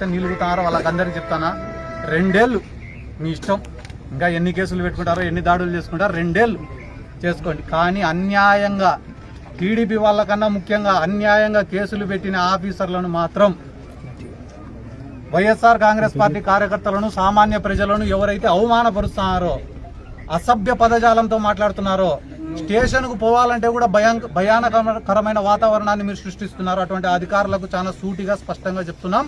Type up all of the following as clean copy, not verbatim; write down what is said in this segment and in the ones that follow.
ఎవరైతే నిలుగుతారో వాళ్ళకందరికీ చెప్తానా, 2 ఏళ్ళు మీ ఇష్టం. ఇంకా ఎన్ని కేసులు పెట్టుకుంటారో, ఎన్ని దాడులు చేసుకుంటారో 2 ఏళ్ళు చేసుకోండి. కానీ అన్యాయంగా టీడీపీ వాళ్ళకన్నా ముఖ్యంగా అన్యాయంగా కేసులు పెట్టిన ఆఫీసర్లను మాత్రం, వైఎస్ఆర్ కాంగ్రెస్ పార్టీ కార్యకర్తలను, సామాన్య ప్రజలను ఎవరైతే అవమానపరుస్తున్నారో, అసభ్య పదజాలంతో మాట్లాడుతున్నారో, స్టేషన్కు పోవాలంటే కూడా భయానకరమైన వాతావరణాన్ని మీరు సృష్టిస్తున్నారు. అటువంటి అధికారులకు చాలా సూటిగా స్పష్టంగా చెప్తున్నాం,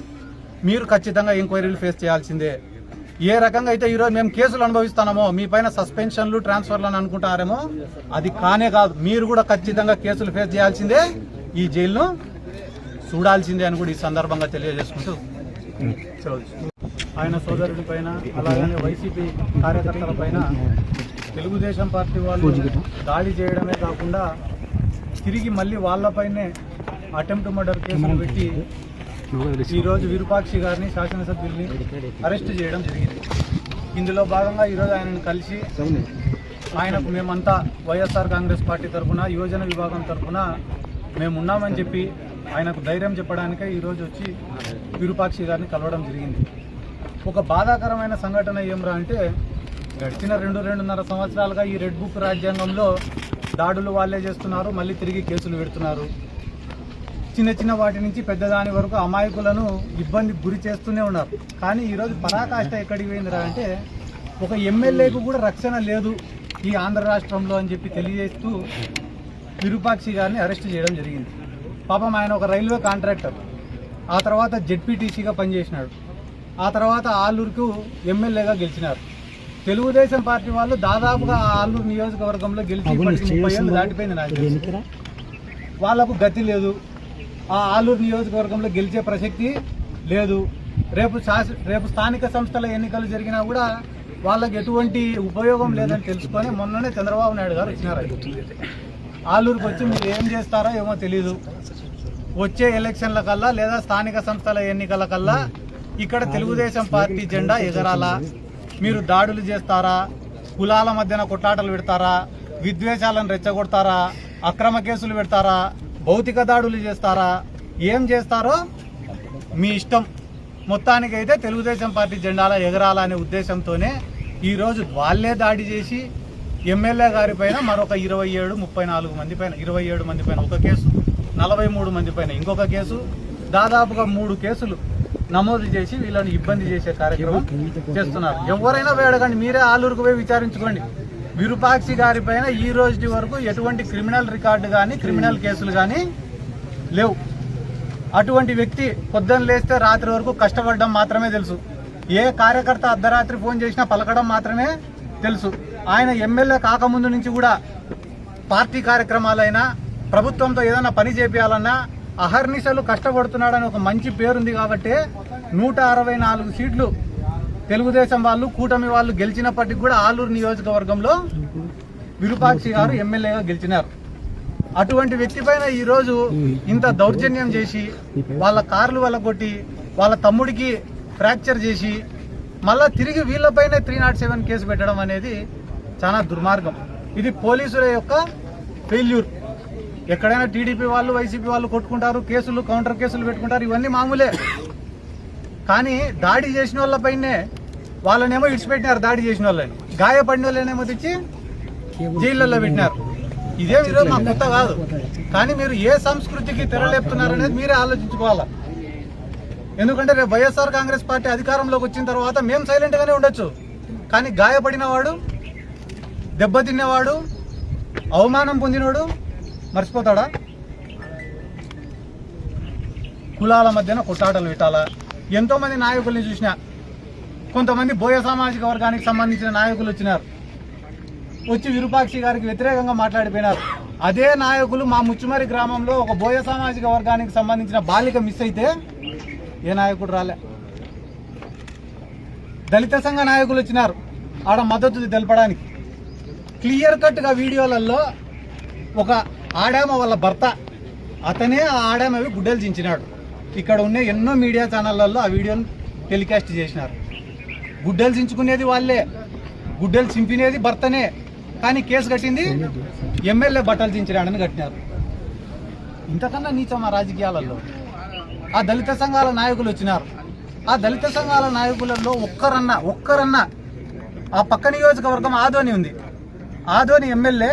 మీరు ఖచ్చితంగా ఎంక్వైరీలు ఫేస్ చేయాల్సిందే. ఏ రకంగా అయితే ఈరోజు మేము కేసులు అనుభవిస్తున్నామో, మీ పైన సస్పెన్షన్లు, ట్రాన్స్ఫర్లు అని అనుకుంటారేమో, అది కానే కాదు. మీరు కూడా ఖచ్చితంగా కేసులు ఫేస్ చేయాల్సిందే, ఈ జైలును చూడాల్సిందే అని కూడా ఈ సందర్భంగా తెలియజేసుకుంటూ ఆయన సోదరుడి పైన, అలాగనే వైసీపీ కార్యకర్తల పైన తెలుగుదేశం పార్టీ వాళ్ళు దాడి చేయడమే కాకుండా తిరిగి మళ్ళీ వాళ్ళపైనే అటెంప్ట్ మర్డర్ కేసులు పెట్టి ఈరోజు విరూపాక్షి గారిని, శాసనసభ్యుల్ని అరెస్ట్ చేయడం జరిగింది. ఇందులో భాగంగా ఈరోజు ఆయనను కలిసి ఆయనకు మేమంతా వైఎస్ఆర్ కాంగ్రెస్ పార్టీ తరఫున, యువజన విభాగం తరఫున మేమున్నామని చెప్పి ఆయనకు ధైర్యం చెప్పడానికే ఈరోజు వచ్చి విరూపాక్షి గారిని కలవడం జరిగింది. ఒక బాధాకరమైన సంఘటన ఏమ్రా అంటే, గడిచిన 2-2.5 సంవత్సరాలుగా ఈ రెడ్ బుక్ రాజ్యాంగంలో దాడులు వాళ్ళే చేస్తున్నారు, మళ్ళీ తిరిగి కేసులు పెడుతున్నారు. చిన్న చిన్న వాటి నుంచి పెద్దదాని వరకు అమాయకులను ఇబ్బంది గురి చేస్తూనే ఉన్నారు. కానీ ఈరోజు పరాకాష్ట ఎక్కడికి పోయిందిరా అంటే, ఒక ఎమ్మెల్యేకు కూడా రక్షణ లేదు ఈ ఆంధ్ర రాష్ట్రంలో అని చెప్పి తెలియజేస్తూ విరూపాక్షి గారిని అరెస్ట్ చేయడం జరిగింది. పాపం ఆయన ఒక రైల్వే కాంట్రాక్టర్, ఆ తర్వాత జెడ్పీటీసీగా పనిచేసినాడు, ఆ తర్వాత ఆలూరుకు ఎమ్మెల్యేగా గెలిచినారు. తెలుగుదేశం పార్టీ వాళ్ళు దాదాపుగా ఆలూరు నియోజకవర్గంలో గెలిచి 30 ఏళ్ళు దాటిపోయింది. నాకు వాళ్లకు గతి లేదు, ఆ ఆలూరు నియోజకవర్గంలో గెలిచే ప్రసక్తి లేదు. రేపు స్థానిక సంస్థల ఎన్నికలు జరిగినా కూడా వాళ్ళకి ఎటువంటి ఉపయోగం లేదని తెలుసుకొని మొన్ననే చంద్రబాబు నాయుడు గారు వచ్చినారు. ఆలూరుకు వచ్చి మీరు ఏం చేస్తారో ఏమో తెలీదు, వచ్చే ఎలక్షన్ల కల్లా లేదా స్థానిక సంస్థల ఎన్నికల కల్లా ఇక్కడ తెలుగుదేశం పార్టీ జెండా ఎగరాలా, మీరు దాడులు చేస్తారా, కులాల మధ్యన కొట్లాటలు పెడతారా, విద్వేషాలను రెచ్చగొడతారా, అక్రమ కేసులు పెడతారా, భౌతిక దాడులు చేస్తారా, ఏం చేస్తారో మీ ఇష్టం. మొత్తానికైతే తెలుగుదేశం పార్టీ జెండాలో ఎగరాలా అనే ఉద్దేశంతోనే ఈరోజు వాళ్ళే దాడి చేసి ఎమ్మెల్యే గారి పైన మరొక 27-34 మంది పైన, 27 మంది పైన ఒక కేసు, 43 మంది పైన ఇంకొక కేసు, దాదాపుగా 3 కేసులు నమోదు చేసి వీళ్ళని ఇబ్బంది చేసే కార్యక్రమం చేస్తున్నారు. ఎవరైనా వేడకండి, మీరే ఆలూరుకు పోయి విచారించుకోండి. విరూపాక్షి గారి పైన ఈ రోజు వరకు ఎటువంటి క్రిమినల్ రికార్డు కానీ, క్రిమినల్ కేసులు కానీ లేవు. అటువంటి వ్యక్తి పొద్దున్న లేస్తే రాత్రి వరకు కష్టపడడం మాత్రమే తెలుసు. ఏ కార్యకర్త అర్ధరాత్రి ఫోన్ చేసినా పలకడం మాత్రమే తెలుసు. ఆయన ఎమ్మెల్యే కాకముందు నుంచి కూడా పార్టీ కార్యక్రమాలైనా, ప్రభుత్వంతో ఏదైనా పని చేపించాలన్నా అహర్నిశలు కష్టపడుతున్నాడని ఒక మంచి పేరుంది. కాబట్టి 164 సీట్లు తెలుగుదేశం వాళ్ళు, కూటమి వాళ్ళు గెలిచినప్పటికీ కూడా ఆలూరు నియోజకవర్గంలో విరూపాక్షి గారు ఎమ్మెల్యేగా గెలిచినారు. అటువంటి వ్యక్తి పైన ఈరోజు ఇంత దౌర్జన్యం చేసి, వాళ్ళ కార్లు వెళ్ళగొట్టి, వాళ్ళ తమ్ముడికి ఫ్రాక్చర్ చేసి, మళ్ళా తిరిగి వీళ్ళపైనే 307 కేసు పెట్టడం అనేది చాలా దుర్మార్గం. ఇది పోలీసుల యొక్క ఫెయిల్యూర్. ఎక్కడైనా టీడీపీ వాళ్ళు, వైసీపీ వాళ్ళు కొట్టుకుంటారు, కేసులు, కౌంటర్ కేసులు పెట్టుకుంటారు, ఇవన్నీ మామూలే. కానీ దాడి చేసిన వాళ్ళపైనే వాళ్ళనేమో ఇడిచిపెట్టినారు, దాడి చేసిన వాళ్ళని, గాయపడిన వాళ్ళనేమో తెచ్చి జైళ్ళల్లో పెట్టినారు. ఇదే ఈరోజు మాకు కొత్త కాదు. కానీ మీరు ఏ సంస్కృతికి తెరలేపుతున్నారనేది మీరే ఆలోచించుకోవాలా. ఎందుకంటే రేపు వైఎస్ఆర్ కాంగ్రెస్ పార్టీ అధికారంలోకి వచ్చిన తర్వాత మేము సైలెంట్ గానే ఉండొచ్చు, కానీ గాయపడిన వాడు, దెబ్బతిన్నవాడు, అవమానం పొందినవాడు మర్చిపోతాడా? కులాల మధ్యన కొట్టాటలు పెట్టాలా? ఎంతో మంది నాయకుల్ని చూసినా, కొంతమంది బోయ సామాజిక వర్గానికి సంబంధించిన నాయకులు వచ్చినారు, వచ్చి విరూపాక్షి గారికి వ్యతిరేకంగా మాట్లాడిపోయినారు. అదే నాయకులు మా ముచ్చుమరి గ్రామంలో ఒక బోయ సామాజిక వర్గానికి సంబంధించిన బాలిక మిస్ అయితే ఏ నాయకుడు రాలే. దళిత సంఘ నాయకులు వచ్చినారు ఆడ మద్దతు తెలపడానికి. క్లియర్ కట్గా వీడియోలలో ఒక ఆడామ వాళ్ళ భర్త, అతనే ఆ ఆడామవి గుడ్డలు చించినాడు. ఇక్కడ ఉన్న ఎన్నో మీడియా ఛానళ్లలో ఆ వీడియోను టెలికాస్ట్ చేసినారు. గుడ్డలు చించుకునేది వాళ్ళే, గుడ్డలు చింపినేది భర్తనే, కానీ కేసు కట్టింది ఎమ్మెల్యే బట్టలు చించినాడని కట్టినారు. ఇంతకన్నా నీచమా రాజకీయాలలో? ఆ దళిత సంఘాల నాయకులు వచ్చినారు, ఆ దళిత సంఘాల నాయకులలో ఒక్కరన్నా ఆ పక్క నియోజకవర్గం ఆదోని ఉంది. ఆదోని ఎమ్మెల్యే,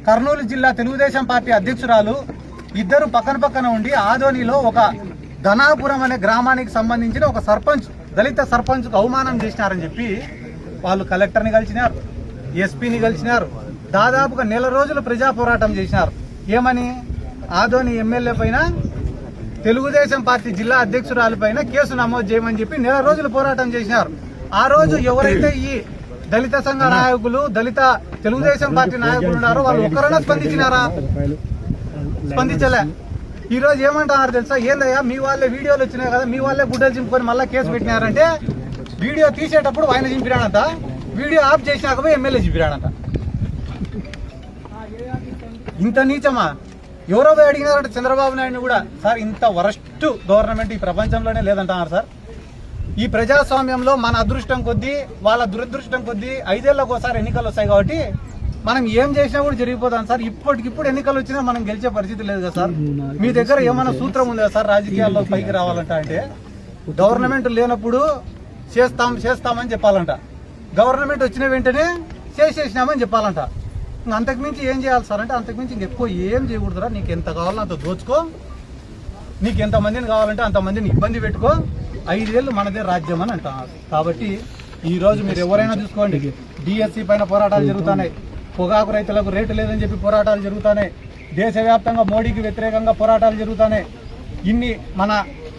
కర్నూలు జిల్లా తెలుగుదేశం పార్టీ అధ్యక్షురాలు ఇద్దరు పక్కన ఉండి ఆదోనిలో ఒక ధనాపురం అనే గ్రామానికి సంబంధించిన ఒక సర్పంచ్, దళిత సర్పంచ్కు అవమానం చేసినారని చెప్పి వాళ్ళు కలెక్టర్ని కలిసినారు, ఎస్పీని కలిసినారు. దాదాపుగా నెల రోజులు ప్రజా పోరాటం చేసినారు. ఏమని? ఆదోని ఎమ్మెల్యే పైన, తెలుగుదేశం పార్టీ జిల్లా అధ్యక్షురాలు పైన కేసు నమోదు చేయమని చెప్పి నెల రోజులు పోరాటం చేసినారు. ఆ రోజు ఎవరైతే ఈ దళిత సంఘ నాయకులు, దళిత తెలుగుదేశం పార్టీ నాయకులు ఉన్నారో వాళ్ళు ఒక్కరైనా స్పందించినారా? స్పందించలే. ఈ రోజు ఏమంటున్నారు తెలుసా? ఏందయ్యా మీ వాళ్ళే వీడియోలు వచ్చినాయి కదా, మీ వాళ్ళే గుడ్డలు చింపుకొని మళ్ళీ కేసు పెట్టినారంటే, వీడియో తీసేటప్పుడు ఆయన చింపిరాడంట, వీడియో ఆఫ్ చేసినాక పోయి ఎమ్మెల్యే చింపిరాడంట. ఇంత నీచమా? ఎవరో పోయి అడిగినారంటే చంద్రబాబు నాయుడు కూడా, సార్ ఇంత వరస్ట్ గవర్నమెంట్ ఈ ప్రపంచంలోనే లేదంటున్నారు సార్. ఈ ప్రజాస్వామ్యంలో మన అదృష్టం కొద్దీ, వాళ్ళ దురదృష్టం కొద్దీ 5 ఏళ్ళకు ఒకసారి ఎన్నికలు వస్తాయి కాబట్టి మనం ఏం చేసినా కూడా జరిగిపోతాం సార్. ఇప్పటికిప్పుడు ఎన్నికలు వచ్చినా మనం గెలిచే పరిస్థితి లేదు కదా సార్. మీ దగ్గర ఏమైనా సూత్రం ఉందా సార్ రాజకీయాల్లో పైకి రావాలంట? అంటే గవర్నమెంట్ లేనప్పుడు చేస్తామని చెప్పాలంట, గవర్నమెంట్ వచ్చిన వెంటనే చేసేసినామని చెప్పాలంట. అంతకుమించి ఏం చేయాలి సార్ అంటే, అంతకుమించి ఇంకెక్కువ ఏం చేయకూడదురా. నీకు ఎంత కావాలో అంత దోచుకో, నీకు ఎంతమందిని కావాలంటే అంతమందిని ఇబ్బంది పెట్టుకో, 5 ఏళ్ళు మనదే రాజ్యం అని అంటున్నారు. కాబట్టి ఈరోజు మీరు ఎవరైనా చూసుకోండి, డిఎస్సి పైన పోరాటాలు జరుగుతున్నాయి, పొగాకు రైతులకు రేటు లేదని చెప్పి పోరాటాలు జరుగుతున్నాయి, దేశవ్యాప్తంగా మోడీకి వ్యతిరేకంగా పోరాటాలు జరుగుతున్నాయి. ఇన్ని మన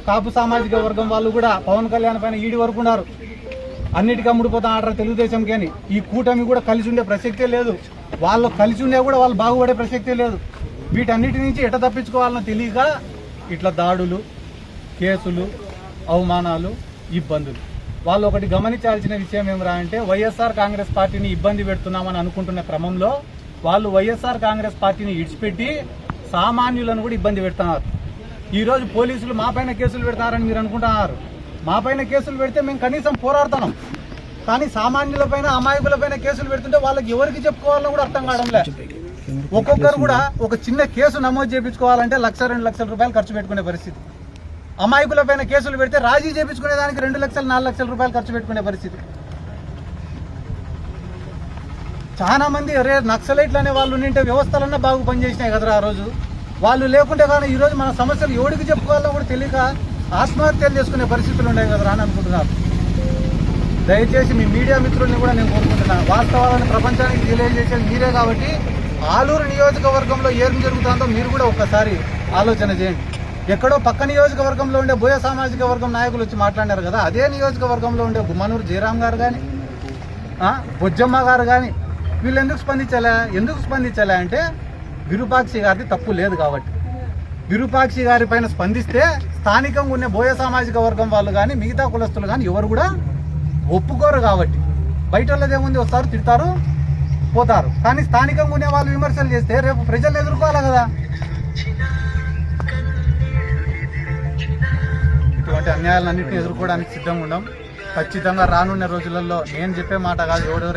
కాపు సామాజిక వర్గం వాళ్ళు కూడా పవన్ కళ్యాణ్ పైన ఈడి వరకు ఉన్నారు. అన్నిటికీ అమ్ముడిపోతా ఆర్డర్ తెలుగుదేశంకి అని. ఈ కూటమి కూడా కలిసి ఉండే ప్రసక్తే లేదు. వాళ్ళు కలిసి ఉండే కూడా వాళ్ళు బాగుపడే ప్రసక్తే లేదు. వీటన్నిటి నుంచి ఎట తప్పించుకోవాలని తెలియక ఇట్లా దాడులు, కేసులు, అవమానాలు, ఇబ్బందులు. వాళ్ళు ఒకటి గమనించాల్సిన విషయం ఏమిరా అంటే, వైఎస్ఆర్ కాంగ్రెస్ పార్టీని ఇబ్బంది పెడుతున్నామని అనుకుంటున్న క్రమంలో వాళ్ళు వైఎస్ఆర్ కాంగ్రెస్ పార్టీని ఇడిచిపెట్టి సామాన్యులను కూడా ఇబ్బంది పెడుతున్నారు. ఈరోజు పోలీసులు మా పైన కేసులు పెడతారని మీరు అనుకుంటున్నారు. మా పైన కేసులు పెడితే మేము కనీసం పోరాడుతున్నాం, కానీ సామాన్యులపైన, అమాయకులపైన కేసులు పెడుతుంటే వాళ్ళకి ఎవరికి చెప్పుకోవాలో కూడా అర్థం కావడంలే. ఒక్కొక్కరు కూడా ఒక చిన్న కేసు నమోదు చేయించుకోవాలంటే 1-2 లక్షల రూపాయలు ఖర్చు పెట్టుకునే పరిస్థితి. అమాయకుల పైన కేసులు పెడితే రాజీ చేయించుకునే దానికి 2 లక్షలు 4 లక్షల రూపాయలు ఖర్చు పెట్టుకునే పరిస్థితి. చాలా మంది అరే నక్సలైట్లు అనే వాళ్ళు ఉంటే వ్యవస్థలన్నా బాగా పనిచేసినాయి కదరా ఆ రోజు. వాళ్ళు లేకుంటే కానీ ఈరోజు మన సమస్యలు ఎవరికి చెప్పుకోవాలో కూడా తెలియక ఆత్మహత్యలు చేసుకునే పరిస్థితులు ఉన్నాయి కదరా అని అనుకుంటున్నారు. దయచేసి మీ మీడియా మిత్రుల్ని కూడా నేను కోరుకుంటున్నాను, వాస్తవాలను ప్రపంచానికి తెలియజేసేది మీరే కాబట్టి ఆలూరు నియోజకవర్గంలో ఏం జరుగుతుందో మీరు కూడా ఒక్కసారి ఆలోచన చేయండి. ఎక్కడో పక్క నియోజకవర్గంలో ఉండే బోయ సామాజిక వర్గం నాయకులు వచ్చి మాట్లాడారు కదా, అదే నియోజకవర్గంలో ఉండే గుమ్మనూరు జయరాం గారు కానీ, బొజ్జమ్మ గారు కానీ వీళ్ళు ఎందుకు స్పందించలే అంటే విరూపాక్షి గారిది తప్పు లేదు కాబట్టి. విరూపాక్షి గారి పైన స్పందిస్తే స్థానికంగా ఉన్న బోయ సామాజిక వర్గం వాళ్ళు కానీ మిగతా కులస్తులు కానీ ఎవరు కూడా ఒప్పుకోరు కాబట్టి. బయట వాళ్ళది ఏముంది, వస్తారు తిడతారు పోతారు, కానీ స్థానికంగా ఉండే వాళ్ళు విమర్శలు చేస్తే రేపు ప్రజలు ఎదుర్కోవాలి కదా. ఇటువంటి అన్యాయాలన్నింటినీ ఎదుర్కోవడానికి సిద్ధంగా ఉన్నాం. ఖచ్చితంగా రానున్న రోజులలో నేను చెప్పే మాట కాదు, ఎవరెవరు